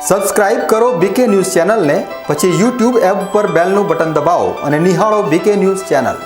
Subscribe કરો બીકે news ચેનલને, પછી YouTube એપ પર બેલનું બટન દબાવો અને નિહાળો બીકે ન્યૂઝ ચેનલ।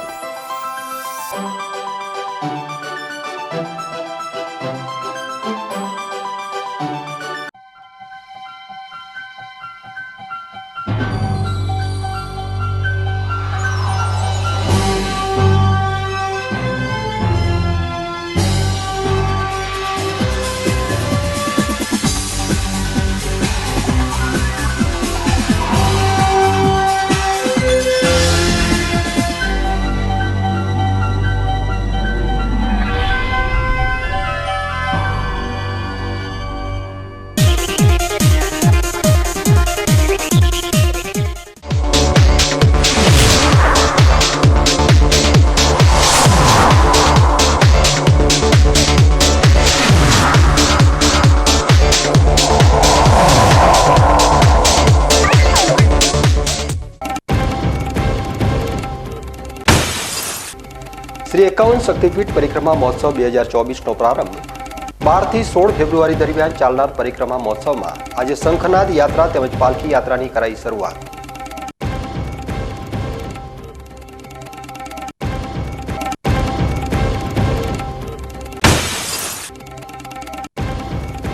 श्री 51 शक्तिपीठ परिक्रमा महोत्सव 2024 प्रारंभ 12 થી 16 ફેબ્રુઆરી દરમિયાન ચાલનાર પરિક્રમા મહોત્સવમાં આજે શંખનાદ યાત્રા તેમજ પાલખી યાત્રાની કરાઈ શરૂઆત।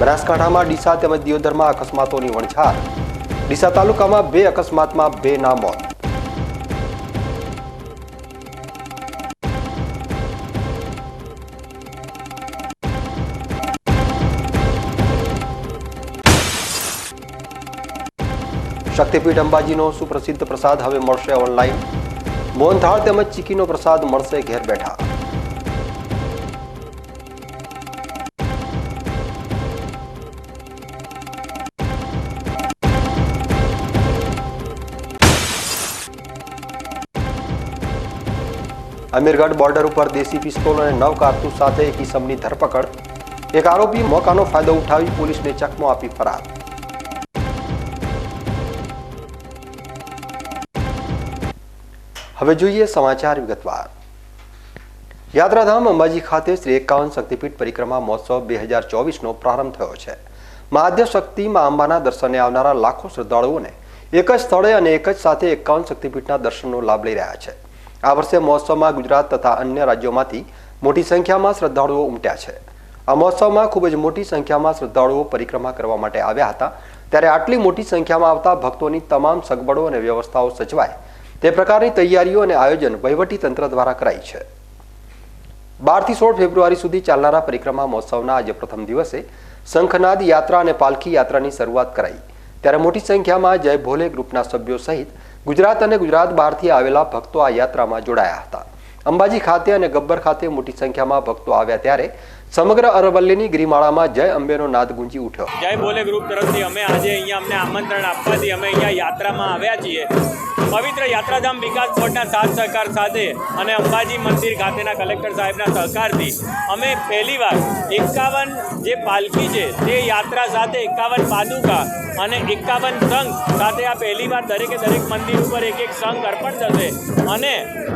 બનાસકાંઠામાં ડીસા તેમજ દિયોદરમાં અકસ્માતોની વણઝાર। ડીસા તાલુકામાં 2 અકસ્માતમાં 2 ના મોત। શક્તિપીઠ અંબાજીનો સુપ્રસિદ્ધ પ્રસાદ હવે મળશે ઓનલાઈન। મોહનથાળ તેમજ ચીકીનો પ્રસાદ મળશે ઘેર બેઠા। અમીરગઢ બોર્ડર ઉપર દેશી પિસ્તોલ અને 9 કારતૂસ સાથે એક ઈસમની ધરપકડ। એક આરોપી મોકાનો ફાયદો ઉઠાવી પોલીસને ચકમો આપી ફરાર। હવે જોઈએ સમાચાર વિગતવાર। યાત્રાધામ અંબાજી ખાતે શ્રી 51 શક્તિપીઠ પરિક્રમા મહોત્સવ 2024નો પ્રારંભ થયો છે। મહાદેવ શક્તિ માં અંબાના દર્શને આવનારા લાખો શ્રદ્ધાળુઓને એક જ સ્થળે અને એક જ સાથે 51 શક્તિપીઠના દર્શનનો લાભ લઈ રહ્યા છે। આ વર્ષે મહોત્સવમાં ગુજરાત તથા અન્ય રાજ્યોમાંથી મોટી સંખ્યામાં શ્રદ્ધાળુઓ ઉમટ્યા છે। આ મહોત્સવમાં ખૂબ જ મોટી સંખ્યામાં શ્રદ્ધાળુઓ પરિક્રમા કરવા માટે આવ્યા હતા, ત્યારે આટલી મોટી સંખ્યામાં આવતા ભક્તોની તમામ સગવડો અને વ્યવસ્થાઓ સચવાય તે પ્રકારની તૈયારીઓ અને આયોજન વહીવટી તંત્ર દ્વારા કરાઈ છે। 12 થી 16 ફેબ્રુઆરી સુધી ચાલનારા પરિક્રમા મહોત્સવના આજે પ્રથમ દિવસે શંખનાદ યાત્રા અને પાલખી યાત્રાની શરૂઆત કરાઈ, ત્યારે મોટી સંખ્યામાં જય ભોલે ગ્રુપના સભ્યો સહિત ગુજરાત અને ગુજરાત બહારથી આવેલા ભક્તો આ યાત્રામાં જોડાયા હતા। અંબાજી ખાતે અને ગબ્બર ખાતે મોટી સંખ્યામાં ભક્તો આવ્યા, ત્યારે સમગ્ર અરવલ્લીની ગિરિમાળામાં જય અંબેનો નાદ ગુંજી ઉઠ્યો। જય ભોલે ગ્રુપ તરફથી અમે આજે અહીંયા અમને આમંત્રણ આપવાથી અમે અહીંયા યાત્રામાં આવ્યા છીએ। પવિત્ર યાત્રાધામ વિકાસ બોર્ડના સાથ સહકાર સાથે અને અંબાજી મંદિર ખાતેના કલેક્ટર સાહેબના સહકારથી અમે પહેલીવાર 51 જે પાલખી છે તે યાત્રા સાથે 51 પાદુકા અને 51 સંઘ સાથે આ પહેલીવાર દરેક મંદિર ઉપર એક સંઘ અર્પણ થશે। અને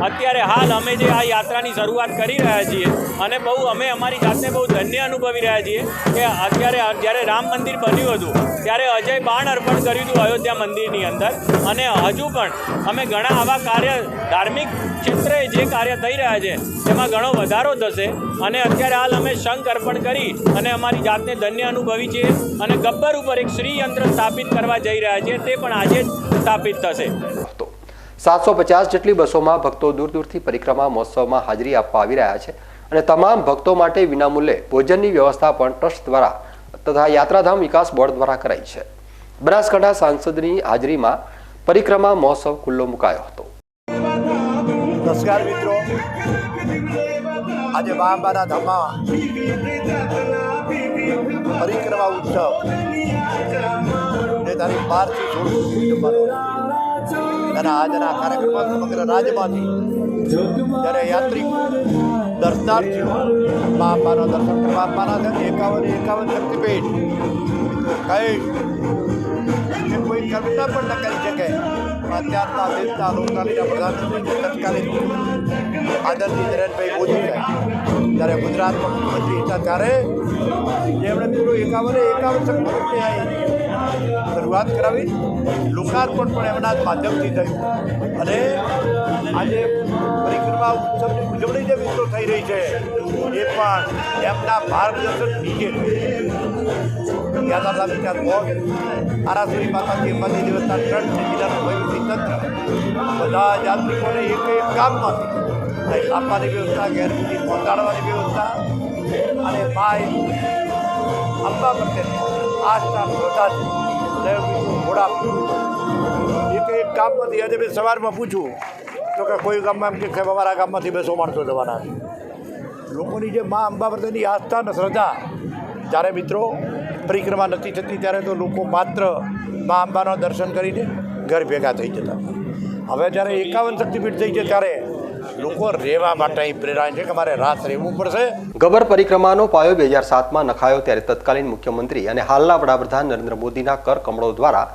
અત્યારે હાલ અમે જે આ યાત્રાની શરૂઆત કરી રહ્યા છીએ અને અમે અમારી જાતને બહુ ધન્ય અનુભવી રહ્યા છીએ કે અત્યારે જ્યારે રામ મંદિર બન્યું હતું ત્યારે અજય બાણ અર્પણ કર્યું હતું અયોધ્યા મંદિરની અંદર, અને હજુ પણ અમે ઘણા આવા કાર્ય ધાર્મિક ક્ષેત્રે જે કાર્ય થઈ રહ્યા છે તેમાં ઘણો વધારો થશે। અને અત્યારે હાલ અમે શંખ અર્પણ કરી અને અમારી જાતને ધન્ય અનુભવી છીએ અને ગબ્બર ઉપર એક શ્રી યંત્ર સ્થાપિત કરવા જઈ રહ્યા છીએ, તે પણ આજે જ સ્થાપિત થશે। 750 જેટલી બસોમાં ભક્તો દૂર દૂરથી પરિક્રમા મહોત્સવમાં હાજરી આપવા આવી રહ્યા છે અને તમામ ભક્તો માટે વિનામૂલ્યે ભોજનની વ્યવસ્થા પણ ટ્રસ્ટ દ્વારા તથા યાત્રાધામ વિકાસ બોર્ડ દ્વારા કરાઈ છે। બનાસકાંઠા સાંસદની હાજરીમાં પરિક્રમા મહોત્સવ ખુલ્લો મુકાયો હતો। નમસ્કાર મિત્રો, આજે મા અંબાના ધામમાં પરિક્રમા ઉત્સવ જે તારીખ 12 થી 16 તેના આજના કાર્યક્રમમાં સમગ્ર રાજ્યમાંથી જ્યારે યાત્રિકો દર્શનાર્થીઓ મા અંબાના દર્શન કરવા આપવાના છે। 51 શક્તિપીઠ કઈ કોઈ કલ્પના પણ ન કરી શકે। અત્યારના દેશના લોકતાલીના પ્રધાનમંત્રી તત્કાલીન આદરણીય નરેન્દ્રભાઈ મોદી જ્યારે ગુજરાતમાં મુખ્યમંત્રી હતા ત્યારે જેમણે પૂરું 51 શક્તિપીઠને શરૂઆત કરાવી, લોકાર્પણ પણ એમના જ માધ્યમથી થયું અને આજે પરિક્રમા ઉત્સવની ઉજવણી જે મિત્રો થઈ રહી છે એ પણ એમના માર્ગદર્શન નીચે યાત્રાધામ વિકાસ બોર્ડ, આરાસુરી માતાજી અંબાજી દેવસ્થાન ટ્રસ્ટ, જિલ્લાનું વહીવટી તંત્ર બધા યાત્રિકોને એક ગામમાંથી આપવાની વ્યવસ્થા, ઘેર સુધી પહોંચાડવાની વ્યવસ્થા અને ભાઈ અંબા પ્રત્યેની આસ્થા શ્રદ્ધાથી ઘોડા એક ગામમાંથી આજે મેં સવારમાં પૂછું તો કે કોઈ ગામમાં એમ કે સાહેબ અમારા ગામમાંથી 200 માણસો જવાના છે. લોકોની જે મા અંબા પ્રત્યેની આસ્થા અને શ્રદ્ધા, જ્યારે મિત્રો પરિક્રમા નથી થતી ત્યારે તો લોકો માત્ર મા અંબાના દર્શન કરીને ઘર ભેગા થઈ જતા. હવે જ્યારે 51 શક્તિપીઠ થઈ છે ત્યારે લોકો રહેવા માટે અહીં પ્રેરાય છે કે અમારે રાત રહેવું પડશે. ગબ્બર પરિક્રમાનો પાયો 2007માં નખાયો ત્યારે તત્કાલીન મુખ્યમંત્રી અને હાલના વડાપ્રધાન નરેન્દ્ર મોદીના કર કમળો દ્વારા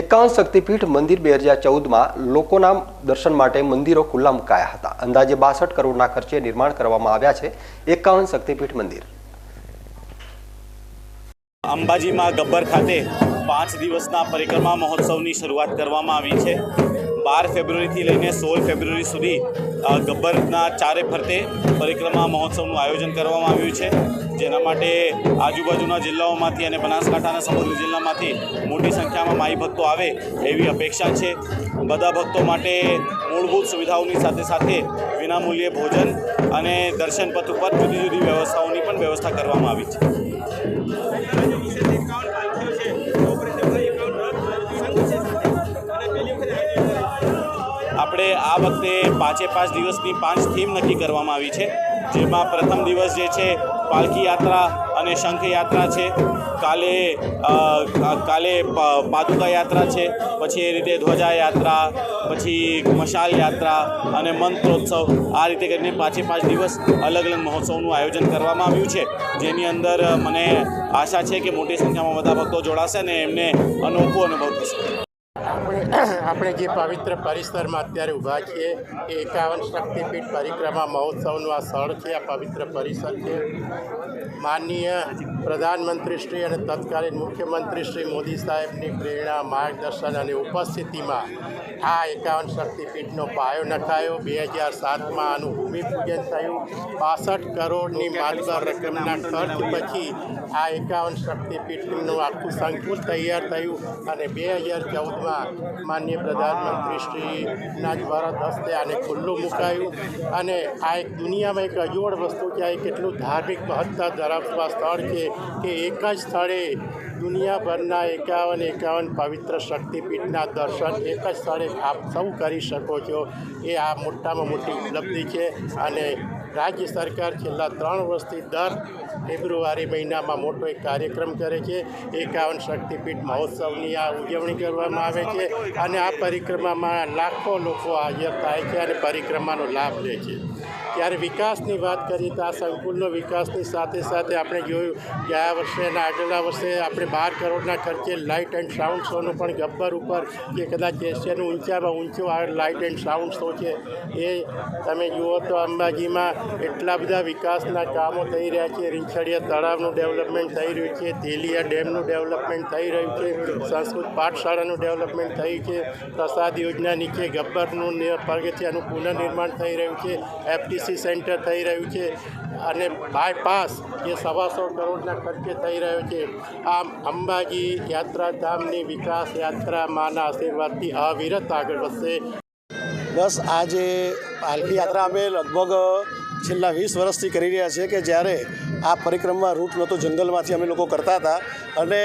51 શક્તિપીઠ મંદિર 2014માં લોકોના દર્શન માટે મંદિરો ખુલ્લા મુકાયા હતા. અંદાજે 62 કરોડના ખર્ચે નિર્માણ કરવામાં આવ્યા છે 51 શક્તિપીઠ મંદિર. અંબાજીમાં ગબ્બર ખાતે 5 દિવસના પરિક્રમા મહોત્સવની શરૂઆત કરવામાં આવી છે. 12 ફેબ્રુઆરીથી લઈને 16 ફેબ્રુઆરી સુધી ગબ્બરના ચારે ફરતે પરિક્રમા મહોત્સવનું આયોજન કરવામાં આવ્યું છે, જેના માટે આજુબાજુના જિલ્લાઓમાંથી અને બનાસકાંઠાના સમગ્ર જિલ્લામાંથી મોટી સંખ્યામાં માઈ ભક્તો આવે એવી અપેક્ષા છે. બધા ભક્તો માટે મૂળભૂત સુવિધાઓની સાથે સાથે વિનામૂલ્યે ભોજન અને દર્શન પથ ઉપર જુદી જુદી વ્યવસ્થાઓની પણ વ્યવસ્થા કરવામાં આવી છે. આપણે આ વખતે 5 દિવસની 5 થીમ નક્કી કરવામાં આવી છે, જેમાં પ્રથમ દિવસ જે છે પાલકી યાત્રા અને શંખ યાત્રા છે, કાલે પાદુકા યાત્રા છે, પછી એ રીતે ધ્વજા યાત્રા, પછી મશાલ યાત્રા અને મંત્રોત્સવ, આ રીતે કરીને 5 દિવસ અલગ અલગ મહોત્સવનું આયોજન કરવામાં આવ્યું છે, જેની અંદર મને આશા છે કે મોટી સંખ્યામાં બધા ભક્તો જોડાશે અને એમને અનોખો અનુભવ થશે. આપણે જે પવિત્ર પરિસરમાં અત્યારે ઊભા છીએ એ 51 શક્તિપીઠ પરિક્રમા મહોત્સવનું આ સ્થળ છે, આ પવિત્ર પરિસર છે. માનનીય પ્રધાનમંત્રી શ્રી અને તત્કાલીન મુખ્યમંત્રી શ્રી મોદી સાહેબની પ્રેરણા, માર્ગદર્શન અને ઉપસ્થિતિમાં આ 51 શક્તિપીઠનો પાયો નખાયો. 2007માં આનું ભૂમિપૂજન થયું. 65 કરોડની માતબર રકમના ખર્ચ પછી આ 51 શક્તિપીઠનું આખું સંકુલ તૈયાર થયું અને 2014માં માનનીય પ્રધાનમંત્રી શ્રીના દ્વારા હસ્તે આને ખુલ્લું મુકાયું. અને આ એક દુનિયામાં એક અજોડ વસ્તુ છે, આ કેટલું ધાર્મિક મહત્તા ધરાવતું આ સ્થળ છે કે એક જ સ્થળે દુનિયાભરના 51 પવિત્ર શક્તિપીઠના દર્શન એક જ સ્થળે આપ સૌ કરી શકો છો. એ આ મોટામાં મોટી ઉપલબ્ધિ છે અને રાજ્ય સરકાર છેલ્લા 3 વર્ષથી દર ફેબ્રુઆરી મહિનામાં મોટો એક કાર્યક્રમ કરે છે. 51 શક્તિપીઠ મહોત્સવની આ ઉજવણી કરવામાં આવે છે અને આ પરિક્રમામાં લાખો લોકો હાજર થાય છે અને પરિક્રમાનો લાભ લે છે. ત્યારે વિકાસની વાત કરીએ તો આ સંકુલનો વિકાસની સાથે સાથે આપણે જોયું ગયા વર્ષે અને આગળના વર્ષે આપણે 12 કરોડના ખર્ચે લાઇટ એન્ડ સાઉન્ડ શોનું પણ ગબ્બર ઉપર જે કદાચ એશિયાનું ઊંચામાં ઊંચો આ લાઇટ એન્ડ સાઉન્ડ શો છે એ તમે જુઓ તો અંબાજીમાં એટલા બધા વિકાસના કામો થઈ રહ્યા છે. રીંછડિયા તળાવનું ડેવલપમેન્ટ થઈ રહ્યું છે, તેલિયા ડેમનું ડેવલપમેન્ટ થઈ રહ્યું છે, સંસ્કૃત પાઠશાળાનું ડેવલપમેન્ટ થયું છે, પ્રસાદ યોજના નીચે ગબ્બરનું પગથિયાનું પુનઃનિર્માણ થઈ રહ્યું છે, એફટીસી સેન્ટર થઈ રહ્યું છે અને બાયપાસ જે 125 કરોડના ખર્ચે થઈ રહ્યો છે. આમ અંબાજી યાત્રાધામની વિકાસ યાત્રા માના આશીર્વાદથી અવિરત આગળ વધશે. બસ આજે પાલકી યાત્રા અમે લગભગ છેલ્લા 20 વર્ષથી કરી રહ્યા છીએ કે જ્યારે આ પરિક્રમા રૂટ નહોતો, જંગલમાંથી અમે લોકો કરતા હતા અને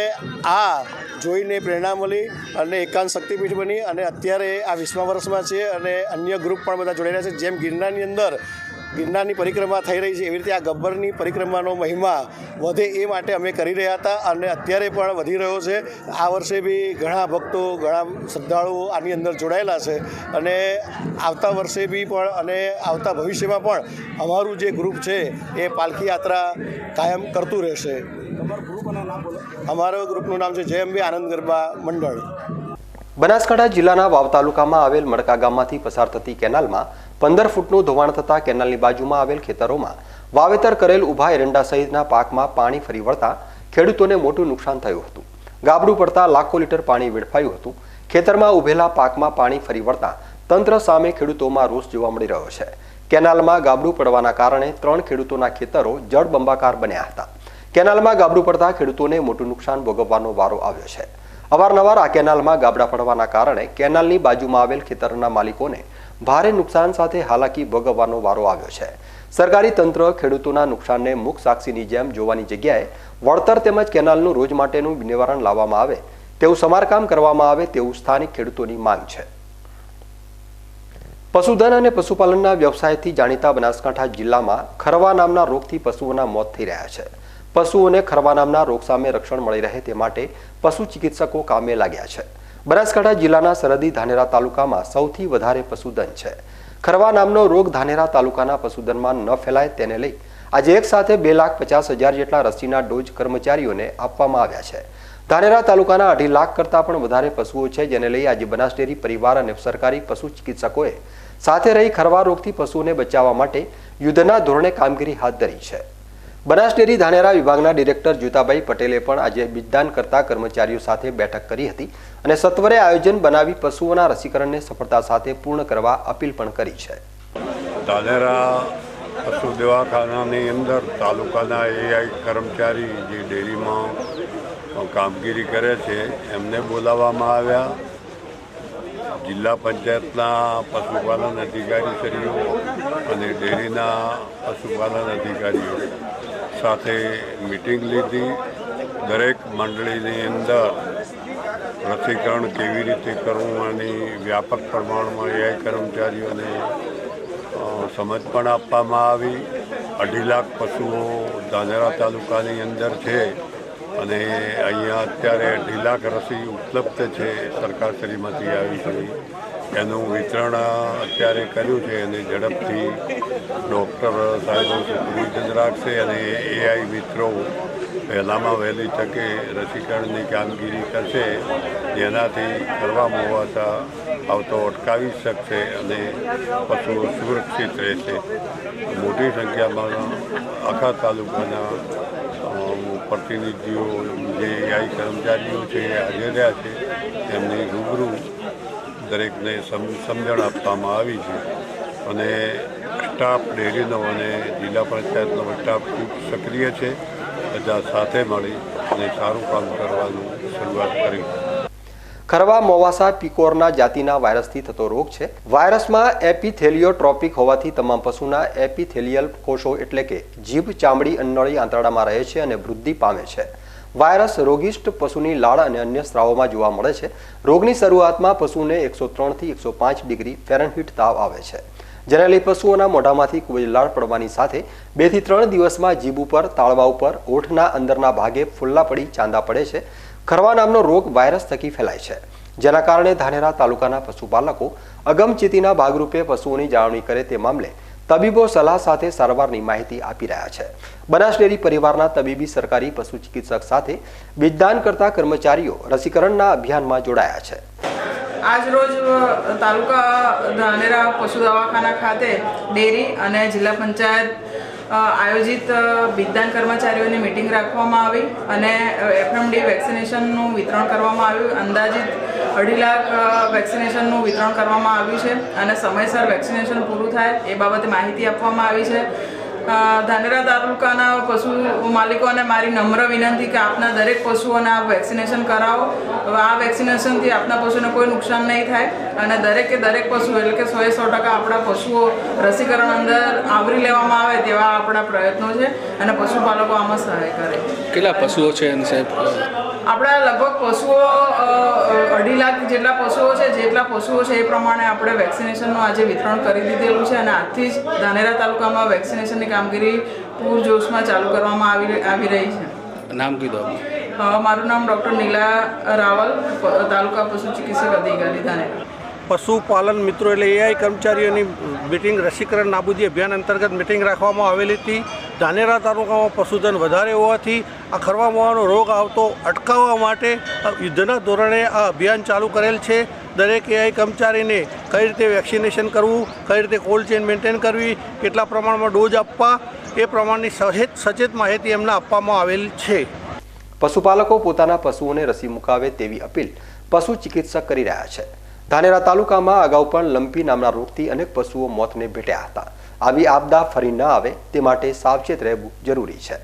આ જોઈને પ્રેરણા મળી અને 51 શક્તિપીઠ બની અને અત્યારે આ 20મા વર્ષમાં છે અને અન્ય ગ્રુપ પણ બધા જોડાઈ રહ્યા છે. જેમ ગિરનારની અંદર ગિરનારની પરિક્રમા થઈ રહી છે એવી રીતે આ ગબ્બરની પરિક્રમાનો મહિમા વધે એ માટે અમે કરી રહ્યા હતા અને અત્યારે પણ વધી રહ્યો છે. આ વર્ષે બી ઘણા ભક્તો, ઘણા શ્રદ્ધાળુઓ આની અંદર જોડાયેલા છે અને આવતા વર્ષે બી પણ અને આવતા ભવિષ્યમાં પણ અમારું જે ગ્રુપ છે એ પાલકી યાત્રા કાયમ કરતું રહેશે. અમારા ગ્રુપનું નામ છે જય અંબે આનંદ ગરબા મંડળ. બનાસકાંઠા જિલ્લાના વાવ તાલુકામાં આવેલ મડકા ગામમાંથી પસાર થતી કેનાલમાં 15 ફૂટનું ધોવાણ થતાં કેનાલની બાજુમાં આવેલ ખેતરોમાં વાવેતર કરેલ ઊભા એરંડા સહિતના પાકમાં પાણી ફરી વળતા ખેડૂતોને મોટું નુકસાન થયું હતું. ગાબડું પડતા લાખો લીટર પાણી વેડફાયું હતું. ખેતરમાં ઉભેલા પાકમાં પાણી ફરી વળતા તંત્ર સામે ખેડૂતોમાં રોષ જોવા મળી રહ્યો છે. કેનાલમાં ગાબડું પડવાના કારણે 3 ખેડૂતોના ખેતરો જળબંબાકાર બન્યા હતા. કેનાલમાં ગાબડું પડતા ખેડૂતોને મોટું નુકસાન ભોગવવાનો વારો આવ્યો છે. અવારનવાર આ કેનાલમાં ગાબડા પડવાના કારણે કેનાલની બાજુમાં આવેલ ખેતરના માલિકોને ભારે નુકસાન સાથે હાલાકી ભોગવવાનો વારો આવ્યો છે. સરકારી તંત્ર ખેડૂતોના નુકસાનને મુખ સાક્ષીની જેમ જોવાની જગ્યાએ વળતર તેમજ કેનાલનું રોજ માટેનું નિવારણ લાવવામાં આવે તેવું સમારકામ કરવામાં આવે તેવું સ્થાનિક ખેડૂતોની માંગ છે. પશુધન અને પશુપાલનના વ્યવસાયથી જાણીતા બનાસકાંઠા જિલ્લામાં ખરવા નામના રોગથી પશુઓના મોત થઈ રહ્યા છે. પશુઓને ખરવા નામના રોગ સામે રક્ષણ મળી રહે તે માટે પશુ ચિકિત્સકો કામે લાગ્યા છે. બનાસકાંઠા જિલ્લાના સરહદી ધાનેરા તાલુકામાં સૌથી વધારે પશુધન છે. ખરવા નામનો રોગ ધાનેરા તાલુકાના પશુધનમાં ન ફેલાય તેને લઈ આજે એક સાથે 2,50,000 જેટલા રસીના ડોઝ કર્મચારીઓને આપવામાં આવ્યા છે. ધાનેરા તાલુકાના 2.5 લાખ કરતાં પણ વધારે પશુઓ છે, જેને લઈ આજે બનાસ ડેરી પરિવાર અને સરકારી પશુ ચિકિત્સકોએ સાથે રહી ખરવા રોગથી પશુઓને બચાવવા માટે યુદ્ધના ધોરણે કામગીરી હાથ ધરી છે. બનાસ ડેરી ધાનેરા વિભાગના ડિરેક્ટર જ્યોતાભાઈ પટેલે પણ આજે બીજદાન કરતા કર્મચારીઓ સાથે બેઠક કરી હતી અને સત્વરે આયોજન બનાવી પશુઓના રસીકરણને સફળતા સાથે પૂર્ણ કરવા અપીલ પણ કરી છે. ધાનેરા પશુ દવાખાનાની અંદર તાલુકાના એઆઈ કર્મચારી જે ડેરીમાં કામગીરી કરે છે એમને બોલાવવામાં આવ્યા. જિલ્લા પંચાયતના પશુપાલન અધિકારીશ્રીઓ અને ડેરીના પશુપાલન અધિકારીઓ સાથે મિટિંગ લીધી. દરેક મંડળીની અંદર રસીકરણ કેવી રીતે કરવું આની વ્યાપક પ્રમાણમાં એઆઈ કર્મચારીઓને સમજ પણ આપવામાં આવી. 2.5 લાખ પશુઓ ધાનેરા તાલુકાની અંદર છે અને અહીંયા અત્યારે 2.5 લાખ રસી ઉપલબ્ધ છે. સરકારશ્રીમાંથી આવી છે. એનું વિતરણ અત્યારે કર્યું છે અને ઝડપથી ડૉક્ટર સાહેબો સુપરવિઝન રાખશે અને એઆઈ મિત્રો વહેલામાં વહેલી તકે રસીકરણની કામગીરી કરશે, જેનાથી ખરવા મોવાતા આવતો અટકાવી શકશે અને પશુઓ સુરક્ષિત રહેશે. મોટી સંખ્યામાં આખા તાલુકાના પ્રતિનિધિઓ જે એઆઈ કર્મચારીઓ છે હાજર રહ્યા છે. તેમની રૂબરૂ દરેકને સમજણ આપવામાં આવી છે અને સ્ટાફ ડેરીનો અને જિલ્લા પંચાયતનો સ્ટાફ ખૂબ સક્રિય છે. બધા સાથે મળી અને સારું કામ કરવાનું શરૂઆત કરી. ખરવા મોવાસા પીકોરના જાતિના વાયરસથી થતો રોગ છે. વાયરસમાં એપિથેલિયોટ્રોપિક હોવાથી તમામ પશુના એપિથેલિયલ કોષો એટલે કે જીભ, ચામડી, અન્નળી, આંતરડામાં રહે છે અને વૃદ્ધિ પામે છે. વાયરસ રોગિષ્ટ પશુની લાળ અને અન્ય સ્રાવોમાં જોવા મળે છે. રોગની શરૂઆતમાં પશુને 103 થી 105 ડિગ્રી ફેરનહીટ તાવ આવે છે, જેને લઈ પશુઓના મોઢામાંથી ખૂબ જ લાળ પડવાની સાથે 2 થી 3 દિવસમાં જીભ ઉપર, તાળવા ઉપર, ઓઠના અંદરના ભાગે ફુલ્લા પડી ચાંદા પડે છે. ખરવા નામનો રોગ વાયરસ થકી ફેલાય છે, જેના કારણે ધાનેરા તાલુકાના પશુપાલકો અગમચેતીના ભાગરૂપે પશુઓની જાળવણી કરે તે મામલે તબીબો સલાહ સાથે સારવારની માહિતી આપી રહ્યા છે. બનાસ ડેરી પરિવારના તબીબી સરકારી પશુ ચિકિત્સક સાથે બીજદાન કરતા કર્મચારીઓ રસીકરણના અભિયાનમાં જોડાયા છે. આજ રોજ તાલુકા ધાનેરા પશુ દવાખાના ખાતે ડેરી અને જિલ્લા પંચાયત આયોજિત બીજદાન કર્મચારીઓની મિટિંગ રાખવામાં આવી અને એફએમડી વેક્સિનેશનનું વિતરણ કરવામાં આવ્યું. અંદાજિત 2.5 લાખ વેક્સિનેશનનું વિતરણ કરવામાં આવ્યું છે અને સમયસર વેક્સિનેશન પૂરું થાય એ બાબતે માહિતી આપવામાં આવી છે. ધાનેરા તાલુકાના પશુ માલિકોને મારી નમ્ર વિનંતી કે આપના દરેક પશુઓને આપ વેક્સિનેશન કરાવો. આ વેક્સિનેશનથી આપના પશુને કોઈ નુકસાન નહીં થાય અને દરેકે દરેક પશુ એટલે કે 100% આપણા પશુઓ રસીકરણ અંદર આવરી લેવામાં આવે તેવા આપણા પ્રયત્નો છે અને પશુપાલકો આમાં સહાય કરે. કેટલા પશુઓ છે સાહેબ? આપણા લગભગ પશુઓ 2.5 લાખ જેટલા પશુઓ છે. જેટલા પશુઓ છે એ પ્રમાણે આપણે વેક્સિનેશનનું આજે વિતરણ કરી દીધેલું છે અને આજથી જ ધાનેરા તાલુકામાં વેક્સિનેશનની કામગીરી પૂરજોશમાં ચાલુ કરવામાં આવી રહી છે. નામ કીધું? મારું નામ ડૉક્ટર નીલા રાવલ, તાલુકા પશુ ચિકિત્સક અધિકારી ધાનેરા. પશુપાલન મિત્રો એટલે એઆઈ કર્મચારીઓની મિટિંગ રસીકરણ નાબૂદી અભિયાન અંતર્ગત મિટિંગ રાખવામાં આવેલી હતી. ધાનેરા તાલુકામાં પશુધન વધારે હોવાથી આ ખરવા મોવાનો રોગ આવતો અટકાવવા માટે યુદ્ધના ધોરણે આ અભિયાન ચાલુ કરેલ છે. દરેક એઆઈ કર્મચારીને કઈ રીતે વેક્સિનેશન કરવું, કઈ રીતે કોલ્ડ ચેઇન મેન્ટેન કરવી, કેટલા પ્રમાણમાં ડોઝ આપવા એ પ્રમાણની સચેત માહિતી એમને આપવામાં આવેલ છે. પશુપાલકો પોતાના પશુઓને રસી મુકાવે તેવી અપીલ પશુ ચિકિત્સક કરી રહ્યા છે. ધાનેરા તાલુકામાં અગાઉ પણ લંપી નામના રોગથી અનેક પશુઓ મોતને ભેટ્યા હતા. આવી આપદા ફરી ન આવે તે માટે સાવચેત રહેવું જરૂરી છે.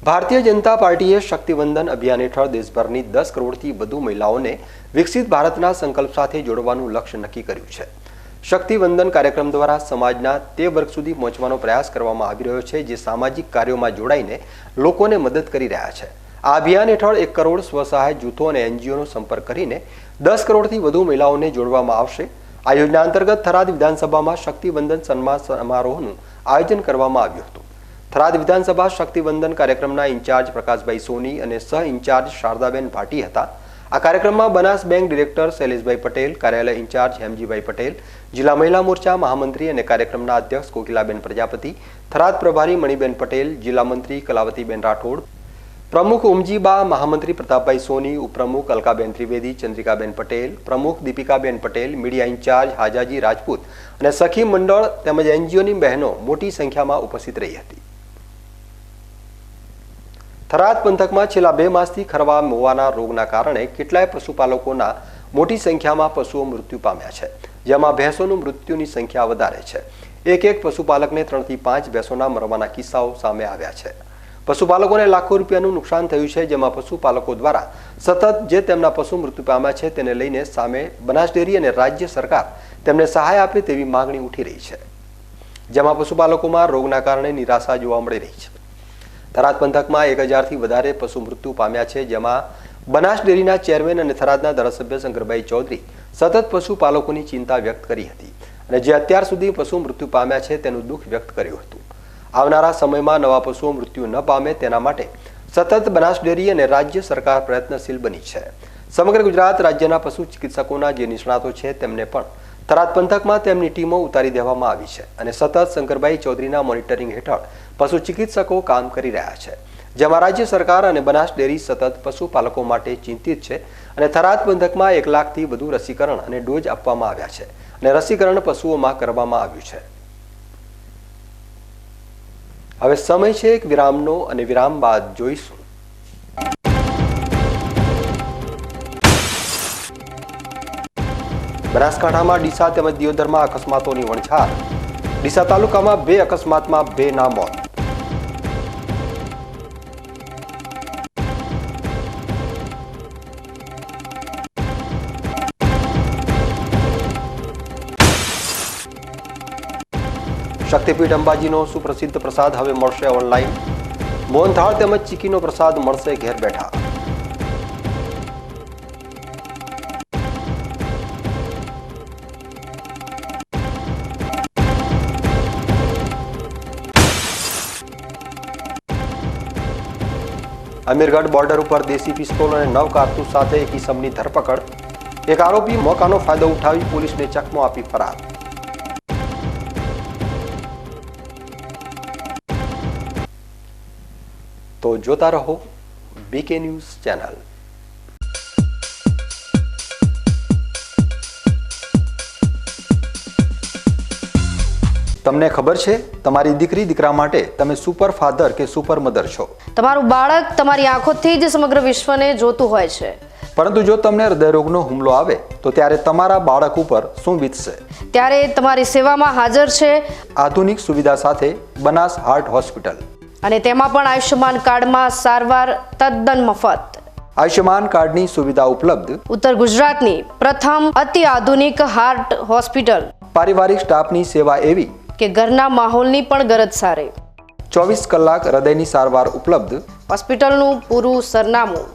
ભારતીય જનતા પાર્ટીએ શક્તિવંદન અભિયાન હેઠળ દેશભરની 10 કરોડથી વધુ મહિલાઓને વિકસિત ભારતના સંકલ્પ સાથે જોડવાનું લક્ષ્ય નક્કી કર્યું છે. શક્તિવંદન કાર્યક્રમ દ્વારા સમાજના તે વર્ગ સુધી પહોંચવાનો પ્રયાસ કરવામાં આવી રહ્યો છે જે સામાજિક કાર્યોમાં જોડાઈને લોકોને મદદ કરી રહ્યા છે. આ અભિયાન હેઠળ 1 કરોડ સ્વસહાય જૂથો અને NGOનો સંપર્ક કરીને 10 કરોડથી વધુ મહિલાઓને જોડવામાં આવશે. આ યોજના અંતર્ગત થરાદ વિધાનસભામાં શક્તિવંદન સન્માન સમારોહનું આયોજન કરવામાં આવ્યું હતું. થરાદ વિધાનસભા શક્તિવંદન કાર્યક્રમના ઇન્ચાર્જ પ્રકાશભાઈ સોની અને સહ ઇન્ચાર્જ શારદાબેન ભાટી હતા. આ કાર્યક્રમમાં બનાસ બેંક ડિરેક્ટર શૈલેષભાઈ પટેલ, કાર્યાલય ઇન્ચાર્જ હેમજીભાઈ પટેલ, જિલ્લા મહિલા મોરચા મહામંત્રી અને કાર્યક્રમના અધ્યક્ષ કોકિલાબેન પ્રજાપતિ, થરાદ પ્રભારી મણિબેન પટેલ, જિલ્લા મંત્રી કલાવતીબેન રાઠોડ, પ્રમુખ ઉમજીબા, મહામંત્રી પ્રતાપભાઈ સોની, ઉપપ્રમુખ અલકાબેન ત્રિવેદી, ચંદ્રિકાબેન પટેલ, પ્રમુખ દીપિકાબેન પટેલ, મીડિયા ઇન્ચાર્જ હાજાજી રાજપૂત અને સખી મંડળ તેમજ NGOની બહેનો મોટી સંખ્યામાં ઉપસ્થિત રહી હતી. થરાદ પંથકમાં છેલ્લા 2 માસથી ખરવા મોવાના રોગના કારણે કેટલાય પશુપાલકોના મોટી સંખ્યામાં પશુઓ મૃત્યુ પામ્યા છે, જેમાં ભેંસોનું મૃત્યુની સંખ્યા વધારે છે. એક પશુપાલકને 3 થી 5 ભેંસોના મરવાના કિસ્સાઓ સામે આવ્યા છે. પશુપાલકોને લાખો રૂપિયાનું નુકસાન થયું છે, જેમાં પશુપાલકો દ્વારા સતત જે તેમના પશુ મૃત્યુ પામ્યા છે તેને લઈને સામે બનાસ ડેરી અને રાજ્ય સરકાર તેમને સહાય આપે તેવી માંગણી ઉઠી રહી છે, જેમાં પશુપાલકોમાં રોગના કારણે નિરાશા જોવા મળી રહી છે. થરાદ પંથકમાં 1000થી વધારે પશુ મૃત્યુ પામ્યા છે, જેમાં બનાસ ડેરીના ચેરમેન અને થરાદના ધારાસભ્ય શંકરભાઈ ચૌધરી સતત પશુપાલકોની ચિંતા વ્યક્ત કરી હતી અને જે અત્યાર સુધી પશુ મૃત્યુ પામ્યા છે તેનું દુઃખ વ્યક્ત કર્યું હતું. આવનારા સમયમાં નવા પશુઓ મૃત્યુ ન પામે તેના માટે સતત બનાસ ડેરી અને રાજ્ય સરકાર પ્રયત્નશીલ બની છે. સમગ્ર ગુજરાત રાજ્યના પશુ ચિકિત્સકોના જે નિષ્ણાતો છે તેમને પણ થરાદ પંથકમાં તેમની ટીમો ઉતારી દેવામાં આવી છે અને સતત શંકરભાઈ ચૌધરીના મોનિટરિંગ હેઠળ પશુ ચિકિત્સકો કામ કરી રહ્યા છે, જેમાં રાજ્ય સરકાર અને બનાસ ડેરી સતત પશુપાલકો માટે ચિંતિત છે અને થરાદ પંથકમાં 1 લાખથી વધુ રસીકરણ અને ડોઝ આપવામાં આવ્યા છે અને રસીકરણ પશુઓમાં કરવામાં આવ્યું છે. હવે સમય છે એક વિરામનો અને વિરામ બાદ જોઈશું બનાસકાંઠામાં ડીસા તેમજ દિયોદરમાં અકસ્માતોની વણઝાર. ડીસા તાલુકામાં 2 અકસ્માતમાં 2 ના મોત. શક્તિપીઠ અંબાજીનો સુપ્રસિદ્ધ પ્રસાદ હવે મળશે ઓનલાઈન. મોહનથાળ તેમજ ચીકીનો પ્રસાદ મળશે ઘેર બેઠા. અમીરગઢ બોર્ડર ઉપર દેશી પિસ્તોલ અને 9 કારતૂસ સાથે એક ઈસમની ધરપકડ. એક આરોપી મોકાનો ફાયદો ઉઠાવી પોલીસને ચકમો આપી ફરાર. તો જોતા રહો BK ન્યૂઝ ચેનલ. તમને ખબર છે તમારી દીકરી દીકરા માટે તમે સુપર ફાધર કે સુપર મધર છો. તમારું બાળક તમારી આંખોથી જ સમગ્ર વિશ્વને જોતું હોય છે, પરંતુ જો તમને હૃદયરોગનો હુમલો આવે તો ત્યારે તમારા બાળક ઉપર શું વીતશે? ત્યારે તમારી સેવામાં હાજર છે આધુનિક સુવિધા સાથે બનાસ હાર્ટ હોસ્પિટલ, અને તેમાં પણ આયુષ્યમાન કાર્ડમાં સારવાર તદ્દન મફત. આયુષ્યમાન કાર્ડની સુવિધા ઉપલબ્ધ. ઉત્તર ગુજરાતની પ્રથમ અતિ આધુનિક હાર્ટ હોસ્પિટલ. પારિવારિક સ્ટાફની સેવા એવી કે ઘરના માહોલની પણ ગરજ સારે. 24 કલાક હૃદયની સારવાર ઉપલબ્ધ. હોસ્પિટલનું પૂરું સરનામું.